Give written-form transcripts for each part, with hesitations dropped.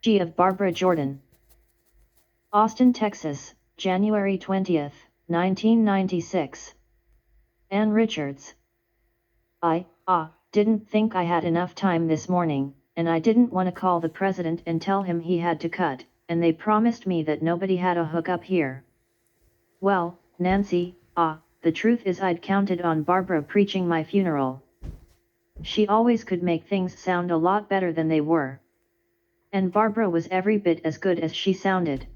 of Barbara Jordan. Austin, Texas, January 20, 1996. Ann Richards. I didn't think I had enough time this morning, and I didn't want to call the president and tell him he had to cut, and they promised me that nobody had a hookup here. Well, Nancy, the truth is I'd counted on Barbara preaching my funeral. She always could make things sound a lot better than they were. And Barbara was every bit as good as she sounded.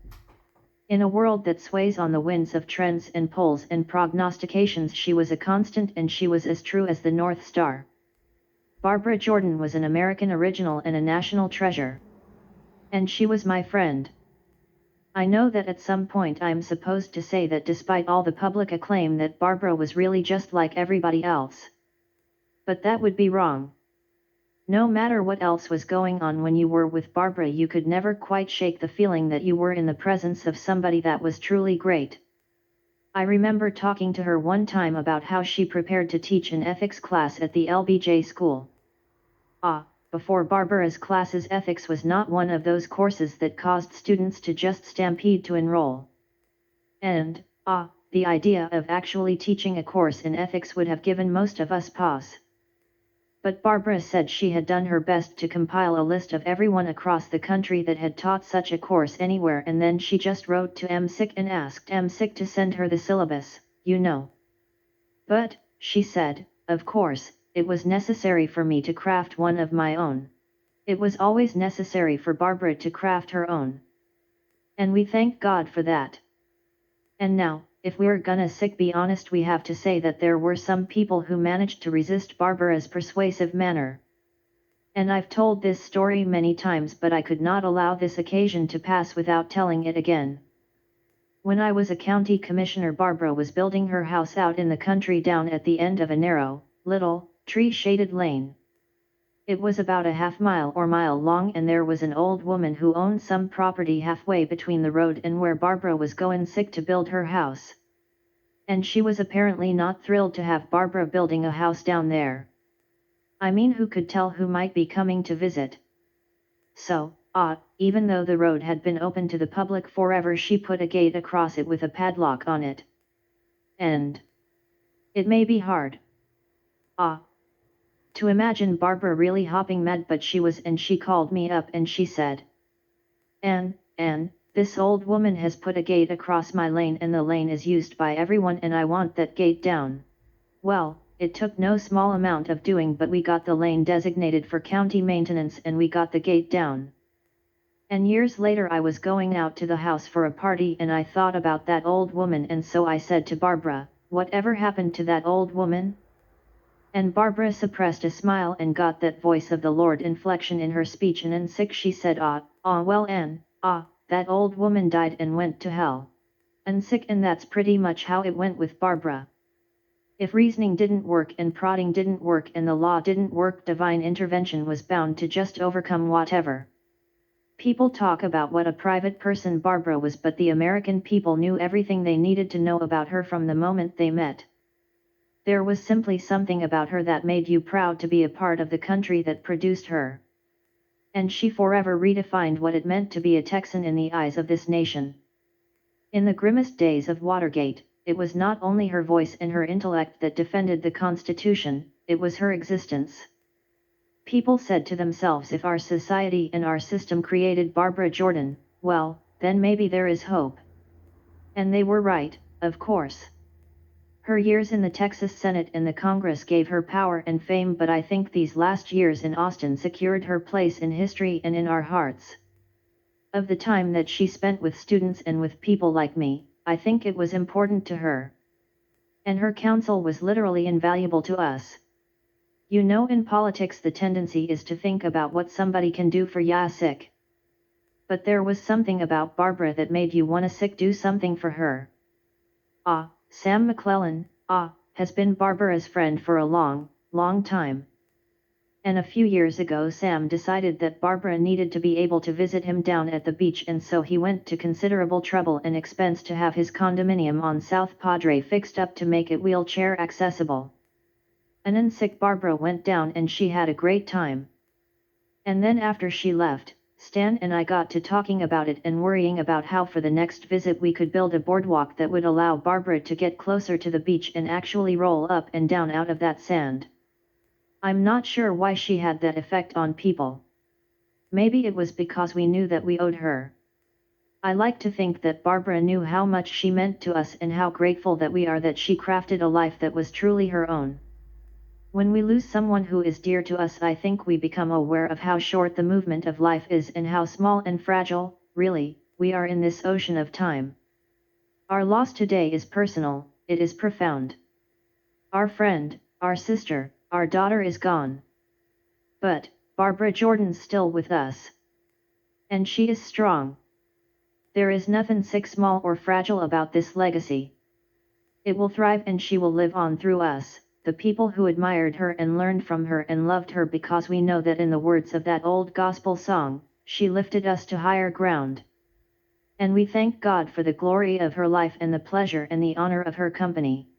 In a world that sways on the winds of trends and polls and prognostications, she was a constant, and she was as true as the North Star. Barbara Jordan was an American original and a national treasure. And she was my friend. I know that at some point I'm supposed to say that despite all the public acclaim that Barbara was really just like everybody else. But that would be wrong. No matter what else was going on when you were with Barbara, you could never quite shake the feeling that you were in the presence of somebody that was truly great. I remember talking to her one time about how she prepared to teach an ethics class at the LBJ school. Before Barbara's classes, ethics was not one of those courses that caused students to just stampede to enroll. And, the idea of actually teaching a course in ethics would have given most of us pause. But Barbara said she had done her best to compile a list of everyone across the country that had taught such a course anywhere, and then she just wrote to MSIC and asked MSIC to send her the syllabus, you know. But, she said, of course, it was necessary for me to craft one of my own. It was always necessary for Barbara to craft her own. And we thank God for that. And now, if we're gonna be honest, we have to say that there were some people who managed to resist Barbara's persuasive manner. And I've told this story many times, but I could not allow this occasion to pass without telling it again. When I was a county commissioner, Barbara was building her house out in the country down at the end of a narrow, little, tree-shaded lane. It was about a half-mile or mile long, and there was an old woman who owned some property halfway between the road and where Barbara was going to build her house. And she was apparently not thrilled to have Barbara building a house down there. I mean, who could tell who might be coming to visit? So, even though the road had been open to the public forever, she put a gate across it with a padlock on it. And it may be hard to imagine Barbara really hopping mad, but she was, and she called me up and she said, Ann, this old woman has put a gate across my lane, and the lane is used by everyone, and I want that gate down. Well, it took no small amount of doing, but we got the lane designated for county maintenance and we got the gate down. And years later I was going out to the house for a party, and I thought about that old woman, and so I said to Barbara, whatever happened to that old woman? And Barbara suppressed a smile and got that voice of the Lord inflection in her speech, and she said, well, Ann, that old woman died and went to hell. And that's pretty much how it went with Barbara. If reasoning didn't work and prodding didn't work and the law didn't work, divine intervention was bound to just overcome whatever. People talk about what a private person Barbara was, but the American people knew everything they needed to know about her from the moment they met. There was simply something about her that made you proud to be a part of the country that produced her. And she forever redefined what it meant to be a Texan in the eyes of this nation. In the grimmest days of Watergate, it was not only her voice and her intellect that defended the Constitution, it was her existence. People said to themselves, if our society and our system created Barbara Jordan, well, then maybe there is hope. And they were right, of course. Her years in the Texas Senate and the Congress gave her power and fame, but I think these last years in Austin secured her place in history and in our hearts. Of the time that she spent with students and with people like me, I think it was important to her. And her counsel was literally invaluable to us. You know, in politics the tendency is to think about what somebody can do for ya sick. But there was something about Barbara that made you wanna do something for her. Sam McClellan, has been Barbara's friend for a long, long time. And a few years ago Sam decided that Barbara needed to be able to visit him down at the beach, and so he went to considerable trouble and expense to have his condominium on South Padre fixed up to make it wheelchair accessible. And Barbara went down and she had a great time. And then after she left, Stan and I got to talking about it and worrying about how for the next visit we could build a boardwalk that would allow Barbara to get closer to the beach and actually roll up and down out of that sand. I'm not sure why she had that effect on people. Maybe it was because we knew that we owed her. I like to think that Barbara knew how much she meant to us and how grateful that we are that she crafted a life that was truly her own. When we lose someone who is dear to us, I think we become aware of how short the movement of life is and how small and fragile, really, we are in this ocean of time. Our loss today is personal, it is profound. Our friend, our sister, our daughter is gone. But, Barbara Jordan's still with us. And she is strong. There is nothing sick, small or fragile about this legacy. It will thrive and she will live on through us, the people who admired her and learned from her and loved her, because we know that in the words of that old gospel song, she lifted us to higher ground. And we thank God for the glory of her life and the pleasure and the honor of her company.